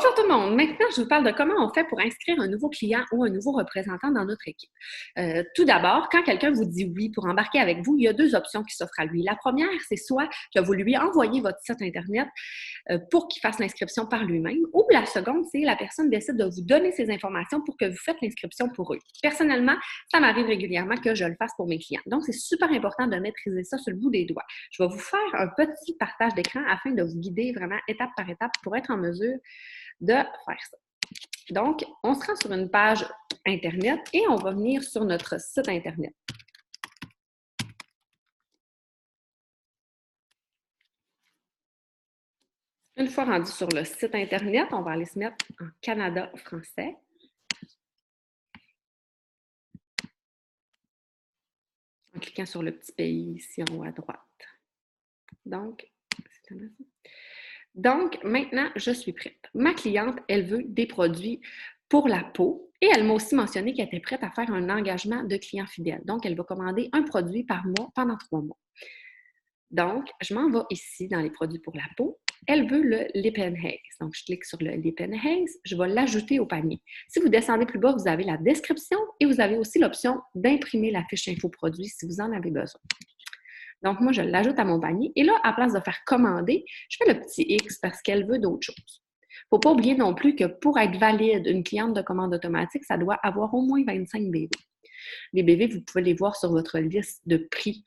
Bonjour tout le monde. Maintenant, je vous parle de comment on fait pour inscrire un nouveau client ou un nouveau représentant dans notre équipe. Tout d'abord, quand quelqu'un vous dit oui pour embarquer avec vous, il y a deux options qui s'offrent à lui. La première, c'est soit que vous lui envoyez votre site Internet pour qu'il fasse l'inscription par lui-même, ou la seconde, c'est la personne décide de vous donner ces informations pour que vous faites l'inscription pour eux. Personnellement, ça m'arrive régulièrement que je le fasse pour mes clients. Donc, c'est super important de maîtriser ça sur le bout des doigts. Je vais vous faire un petit partage d'écran afin de vous guider vraiment étape par étape pour être en mesure de faire ça. Donc, on se rend sur une page Internet et on va venir sur notre site Internet. Une fois rendu sur le site Internet, on va aller se mettre en Canada français. En cliquant sur le petit pays ici en haut à droite. Donc, maintenant, je suis prête. Ma cliente, elle veut des produits pour la peau et elle m'a aussi mentionné qu'elle était prête à faire un engagement de client fidèle. Donc, elle va commander un produit par mois pendant 3 mois. Donc, je m'en vais ici dans les produits pour la peau. Elle veut le Lip and Haze. Donc, je clique sur le Lip and Haze. Je vais l'ajouter au panier. Si vous descendez plus bas, vous avez la description et vous avez aussi l'option d'imprimer la fiche info produit si vous en avez besoin. Donc, moi, je l'ajoute à mon panier. Et là, à place de faire commander, je fais le petit X parce qu'elle veut d'autres choses. Il ne faut pas oublier non plus que pour être valide, une cliente de commande automatique, ça doit avoir au moins 25 BV. Les BV, vous pouvez les voir sur votre liste de prix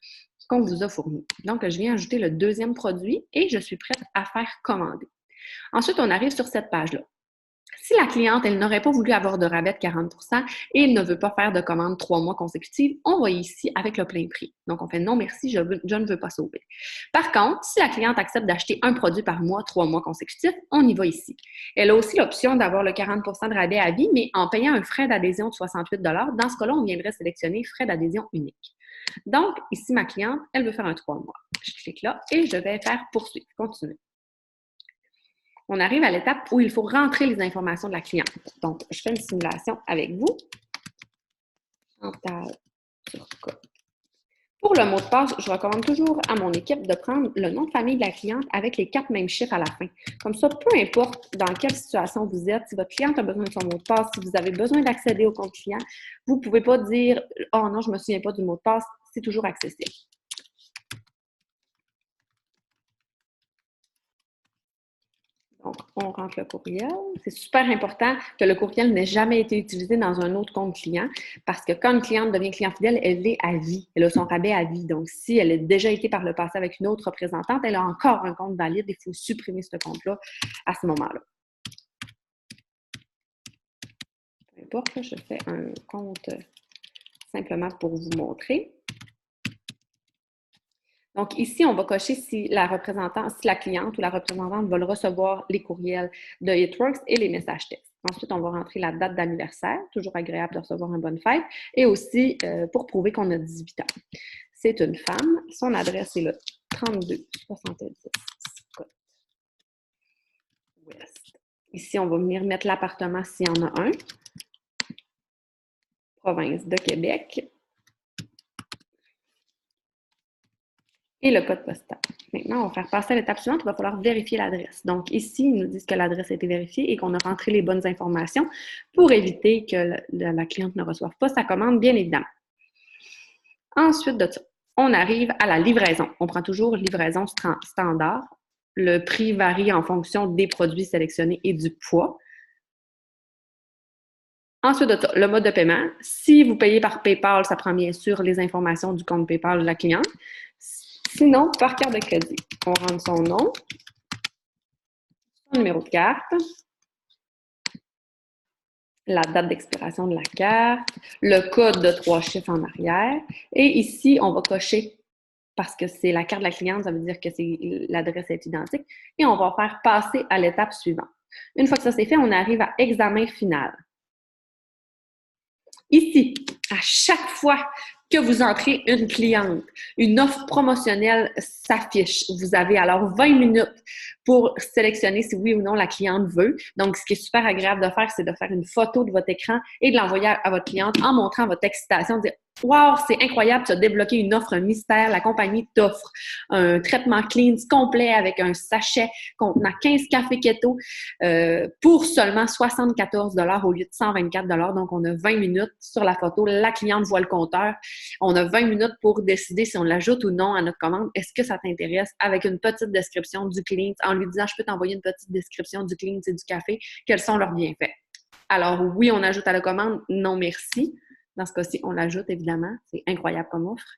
qu'on vous a fourni. Donc, je viens ajouter le deuxième produit et je suis prête à faire commander. Ensuite, on arrive sur cette page-là. Si la cliente, elle n'aurait pas voulu avoir de rabais de 40 % et elle ne veut pas faire de commande 3 mois consécutifs, on va ici avec le plein prix. Donc, on fait non merci, je ne veux pas sauver. Par contre, si la cliente accepte d'acheter un produit par mois, 3 mois consécutifs, on y va ici. Elle a aussi l'option d'avoir le 40 % de rabais à vie, mais en payant un frais d'adhésion de 68 $. Dans ce cas-là, on viendrait sélectionner frais d'adhésion unique. Donc, ici, ma cliente, elle veut faire un 3 mois. Je clique là et je vais faire poursuivre, continuer. On arrive à l'étape où il faut rentrer les informations de la cliente. Donc, je fais une simulation avec vous. Chantal Turcotte. Pour le mot de passe, je recommande toujours à mon équipe de prendre le nom de famille de la cliente avec les 4 mêmes chiffres à la fin. Comme ça, peu importe dans quelle situation vous êtes, si votre cliente a besoin de son mot de passe, si vous avez besoin d'accéder au compte client, vous ne pouvez pas dire « Oh non, je ne me souviens pas du mot de passe », c'est toujours accessible. Donc, on rentre le courriel. C'est super important que le courriel n'ait jamais été utilisé dans un autre compte client parce que quand une cliente devient client fidèle, elle l'est à vie. Elle a son rabais à vie. Donc, si elle a déjà été par le passé avec une autre représentante, elle a encore un compte valide. Il faut supprimer ce compte-là à ce moment-là. Peu importe, je fais un compte simplement pour vous montrer. Donc, ici, on va cocher si la cliente ou la représentante va recevoir les courriels de HitWorks et les messages textes. Ensuite, on va rentrer la date d'anniversaire, toujours agréable de recevoir une bonne fête, et aussi pour prouver qu'on a 18 ans. C'est une femme, son adresse est le 3270 Scott West. Ici, on va venir mettre l'appartement s'il y en a un. Province de Québec. Et le code postal. Maintenant, on va faire passer à l'étape suivante, il va falloir vérifier l'adresse. Donc ici, ils nous disent que l'adresse a été vérifiée et qu'on a rentré les bonnes informations pour éviter que la cliente ne reçoive pas sa commande, bien évidemment. Ensuite de ça, on arrive à la livraison. On prend toujours livraison standard. Le prix varie en fonction des produits sélectionnés et du poids. Ensuite de ça, le mode de paiement. Si vous payez par PayPal, ça prend bien sûr les informations du compte PayPal de la cliente. Sinon, par carte de crédit, on rentre son nom, son numéro de carte, la date d'expiration de la carte, le code de 3 chiffres en arrière. Et ici, on va cocher parce que c'est la carte de la cliente, ça veut dire que l'adresse est identique. Et on va faire passer à l'étape suivante. Une fois que ça c'est fait, on arrive à examen final. Ici, à chaque fois que vous entrez une cliente, une offre promotionnelle s'affiche. Vous avez alors 20 minutes pour sélectionner si oui ou non la cliente veut. Donc, ce qui est super agréable de faire, c'est de faire une photo de votre écran et de l'envoyer à votre cliente en montrant votre excitation, de dire Wow, c'est incroyable, tu as débloqué une offre mystère. La compagnie t'offre un traitement clean complet avec un sachet contenant 15 cafés keto pour seulement 74 au lieu de 124 Donc, on a 20 minutes sur la photo. La cliente voit le compteur. On a 20 minutes pour décider si on l'ajoute ou non à notre commande. Est-ce que ça t'intéresse? Avec une petite description du clean, en lui disant, je peux t'envoyer une petite description du clean, c'est du café. Quels sont leurs bienfaits? Alors, oui, on ajoute à la commande. Non, merci. Dans ce cas-ci, on l'ajoute, évidemment. C'est incroyable comme offre.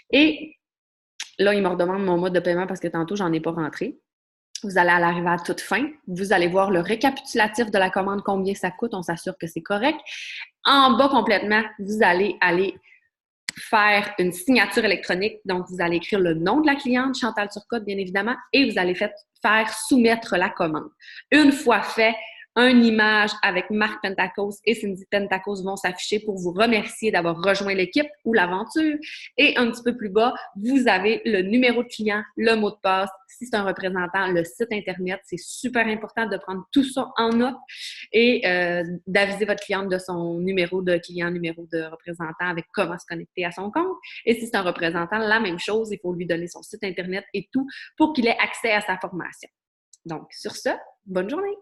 Et là, il me redemande mon mode de paiement parce que tantôt, j'en ai pas rentré. Vous allez à l'arrivée à toute fin. Vous allez voir le récapitulatif de la commande, combien ça coûte. On s'assure que c'est correct. En bas complètement, vous allez aller faire une signature électronique. Donc, vous allez écrire le nom de la cliente, Chantal Turcotte, bien évidemment, et vous allez faire soumettre la commande. Une fois fait, une image avec Marc Pentacos et Cindy Pentacos vont s'afficher pour vous remercier d'avoir rejoint l'équipe ou l'aventure. Et un petit peu plus bas, vous avez le numéro de client, le mot de passe. Si c'est un représentant, le site Internet. C'est super important de prendre tout ça en note et d'aviser votre cliente de son numéro de client, numéro de représentant avec comment se connecter à son compte. Et si c'est un représentant, la même chose, il faut lui donner son site Internet et tout pour qu'il ait accès à sa formation. Donc, sur ce, bonne journée!